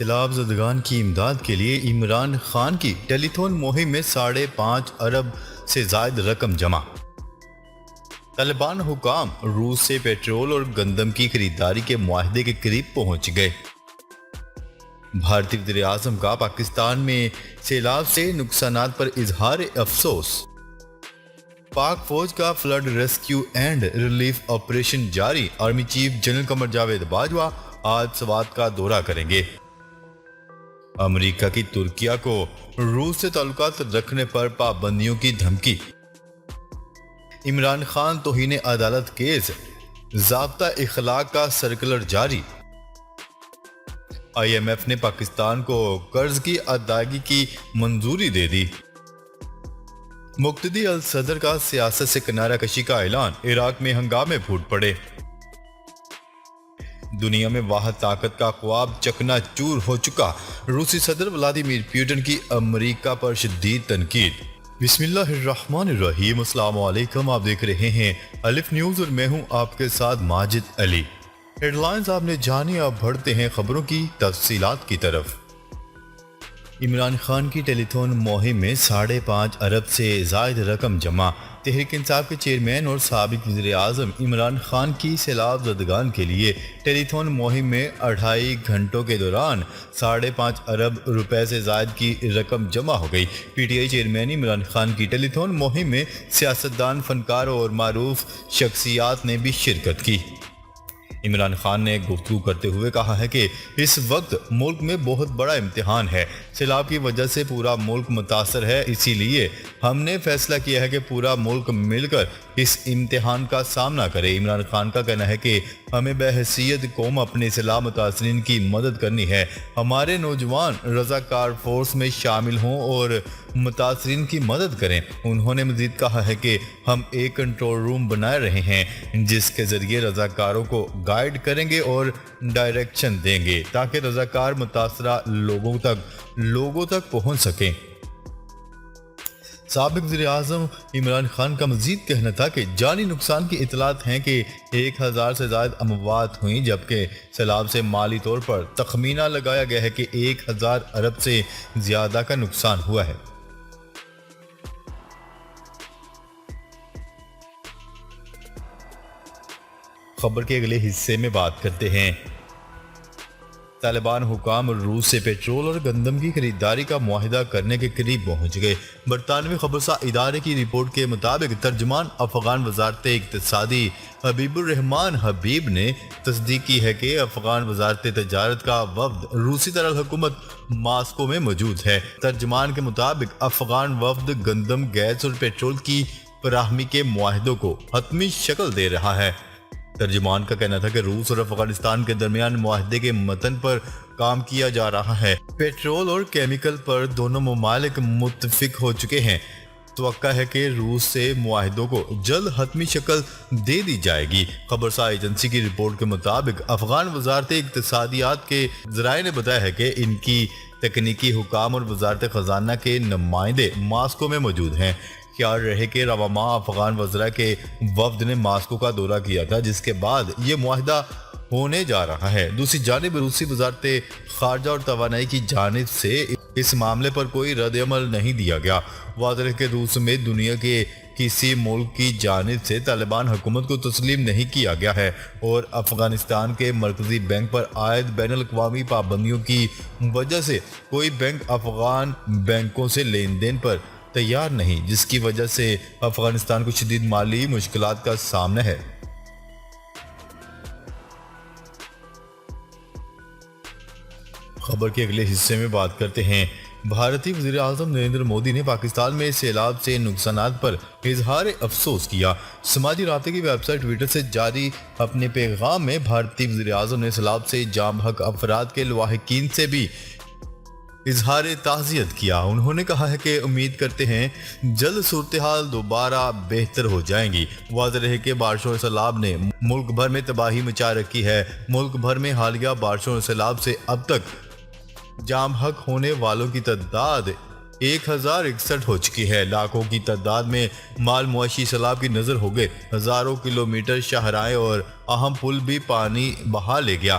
سیلاب زدگان کی امداد کے لیے عمران خان کی ٹیلی تھون مہم میں 5.5 ارب سے زائد رقم جمع۔ طالبان حکام روس سے پیٹرول اور گندم کی خریداری کے معاہدے کے قریب پہنچ گئے۔ بھارتی وزیر اعظم کا پاکستان میں سیلاب سے نقصانات پر اظہار افسوس۔ پاک فوج کا flood rescue and relief operation جاری۔ Army chief general Qamar Javed Bajwa آج سوات کا دورہ کریں گے۔ امریکہ کی ترکیہ کو روس سے تعلقات رکھنے پر پابندیوں کی دھمکی۔ عمران خان توہین عدالت کیس، ضابطہ اخلاق کا سرکلر جاری۔ آئی ایم ایف نے پاکستان کو قرض کی ادائیگی کی منظوری دے دی۔ مقتدی الصدر کا سیاست سے کنارہ کشی کا اعلان۔ عراق میں ہنگامے پھوٹ پڑے۔ دنیا میں واحد طاقت کا خواب چکنا چور ہو چکا۔ روسی صدر ولادیمیر پوٹن کی امریکہ پر شدید تنقید۔ بسم اللہ الرحمن الرحیم۔ السلام علیکم، آپ دیکھ رہے ہیں الف نیوز اور میں ہوں آپ کے ساتھ ماجد علی۔ ہیڈ لائنز آپ نے جانی، اب بڑھتے ہیں خبروں کی تفصیلات کی طرف۔ عمران خان کی ٹیلی تھون مہم میں 5.5 ارب سے زائد رقم جمع۔ تحریک انصاف کے چیئرمین اور سابق وزیر اعظم عمران خان کی سیلاب زدگان کے لیے ٹیلی تھون مہم میں 2.5 گھنٹوں کے دوران 5.5 ارب روپے سے زائد کی رقم جمع ہو گئی۔ P T I chairman Imran Khan کی ٹیلی تھون مہم میں سیاستدان، فنکاروں اور معروف شخصیات نے بھی شرکت کی۔ عمران خان نے گفتگو کرتے ہوئے کہا ہے کہ اس وقت ملک میں بہت بڑا امتحان ہے۔ سیلاب کی وجہ سے پورا ملک متاثر ہے، اسی لیے ہم نے فیصلہ کیا ہے کہ پورا ملک مل کر اس امتحان کا سامنا کرے۔ عمران خان کا کہنا ہے کہ ہمیں بحیثیت قوم اپنے سیلاب متاثرین کی مدد کرنی ہے۔ ہمارے نوجوان رضاکار فورس میں شامل ہوں اور متاثرین کی مدد کریں۔ انہوں نے مزید کہا ہے کہ ہم ایک کنٹرول روم بنا رہے ہیں جس کے ذریعے رضاکاروں کو گائیڈ کریں گے اور ڈائریکشن دیں گے تاکہ رضاکار متاثرہ لوگوں تک پہنچ سکیں۔ سابق وزیر اعظم عمران خان کا مزید کہنا تھا کہ جانی نقصان کی اطلاعات ہیں کہ 1000 سے زائد اموات ہوئیں، جبکہ سیلاب سے مالی طور پر تخمینہ لگایا گیا ہے کہ 1000 ارب سے زیادہ کا نقصان ہوا ہے۔ خبر کے اگلے حصے میں بات کرتے ہیں۔ طالبان حکام روس سے پیٹرول اور گندم کی خریداری کا معاہدہ کرنے کے قریب پہنچ گئے۔ برطانوی خبرسا ادارے کی رپورٹ کے مطابق ترجمان افغان وزارت اقتصادی حبیب الرحمان حبیب نے تصدیق کی ہے کہ افغان وزارت تجارت کا وفد روسی دارالحکومت ماسکو میں موجود ہے۔ ترجمان کے مطابق افغان وفد گندم، گیس اور پیٹرول کی فراہمی کے معاہدوں کو حتمی شکل دے رہا ہے۔ ترجمان کا کہنا تھا کہ روس اور افغانستان کے درمیان معاہدے کے متن پر کام کیا جا رہا ہے۔ پیٹرول اور کیمیکل پر دونوں ممالک متفق ہو چکے ہیں۔ توقع ہے کہ روس سے معاہدوں کو جلد حتمی شکل دے دی جائے گی۔ خبرسا ایجنسی کی رپورٹ کے مطابق افغان وزارت اقتصادیات کے ذرائع نے بتایا ہے کہ ان کی تکنیکی حکام اور وزارت خزانہ کے نمائندے ماسکو میں موجود ہیں۔ خیال رہے کہ رواں ماہ افغان وزراء کے وفد نے ماسکو کا دورہ کیا تھا، جس کے بعد یہ معاہدہ ہونے جا رہا ہے۔ دوسری جانب روسی وزارت خارجہ اور توانائی کی جانب سے اس معاملے پر کوئی رد عمل نہیں دیا گیا۔ واضح ہے کہ روس میں دنیا کے کسی ملک کی جانب سے طالبان حکومت کو تسلیم نہیں کیا گیا ہے اور افغانستان کے مرکزی بینک پر عائد بین الاقوامی پابندیوں کی وجہ سے کوئی بینک افغان بینکوں سے لین دین پر تیار نہیں، جس کی وجہ سے افغانستان کو شدید مالی مشکلات کا سامنا ہے۔ خبر کے اگلے حصے میں بات کرتے ہیں۔ بھارتی وزیر اعظم نریندر مودی نے پاکستان میں سیلاب سے نقصانات پر اظہار افسوس کیا۔ سماجی رابطے کی ویب سائٹ ٹویٹر سے جاری اپنے پیغام میں بھارتی وزیر اعظم نے سیلاب سے جاں بحق افراد کے لواحقین سے بھی اظہار تعزیت کیا۔ انہوں نے کہا ہے کہ امید کرتے ہیں جلد صورتحال دوبارہ بہتر ہو جائیں گی۔ واضح رہے کہ بارشوں اور سیلاب نے ملک بھر میں تباہی مچا رکھی ہے۔ ملک بھر میں حالیہ بارشوں اور سیلاب سے اب تک جاں بحق ہونے والوں کی تعداد 1061 ہو چکی ہے۔ لاکھوں کی تعداد میں مال مویشی سیلاب کی نظر ہو گئے۔ ہزاروں کلومیٹر شاہراہیں اور اہم پل بھی پانی بہا لے گیا۔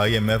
IMF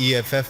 EFF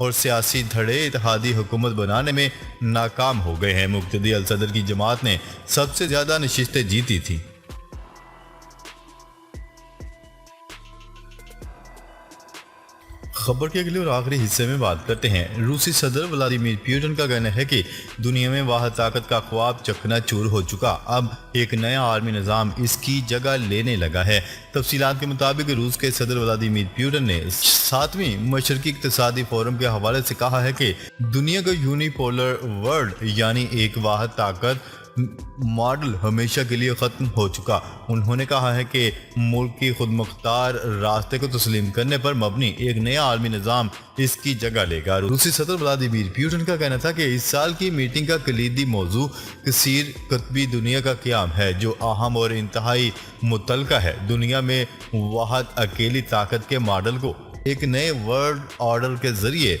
اور سیاسی دھڑے اتحادی حکومت بنانے میں ناکام ہو گئے ہیں۔ مقتدی الصدر کی جماعت نے سب سے زیادہ نشستیں جیتی تھیں۔ خبر کے اگلے اور آخری حصے میں بات کرتے ہیں۔ روسی صدر ولادیمیر پوٹن کا کہنا ہے کہ دنیا میں واحد طاقت کا خواب چکنا چور ہو چکا، اب ایک نیا عالمی نظام اس کی جگہ لینے لگا ہے۔ تفصیلات کے مطابق روس کے صدر ولادیمیر پوٹن نے 7ویں مشرقی اقتصادی فورم کے حوالے سے کہا ہے کہ دنیا کا یونیپولر ورلڈ یعنی ایک واحد طاقت ماڈل ہمیشہ کے لیے ختم ہو چکا۔ انہوں نے کہا ہے کہ ملک کی خود مختار راستے کو تسلیم کرنے پر مبنی ایک نیا عالمی نظام اس کی جگہ لے گا۔ روسی صدر ولادیمیر پوٹن کا کہنا تھا کہ اس سال کی میٹنگ کا کلیدی موضوع کثیر قطبی دنیا کا قیام ہے، جو اہم اور انتہائی متعلقہ ہے۔ دنیا میں واحد اکیلی طاقت کے ماڈل کو ایک نئے ورلڈ آرڈر کے ذریعے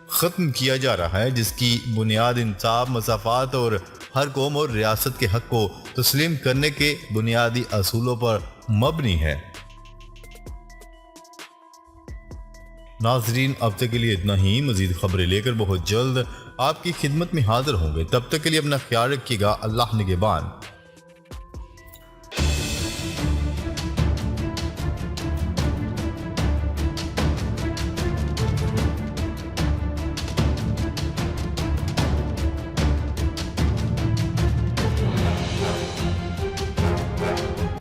ختم کیا جا رہا ہے، جس کی بنیاد انصاف، مساوات اور ہر قوم اور ریاست کے حق کو تسلیم کرنے کے بنیادی اصولوں پر مبنی ہے۔ ناظرین، اب تک کے لیے اتنا ہی۔ مزید خبریں لے کر بہت جلد آپ کی خدمت میں حاضر ہوں گے۔ تب تک کے لیے اپنا خیال رکھیے گا۔ اللہ نگہبان۔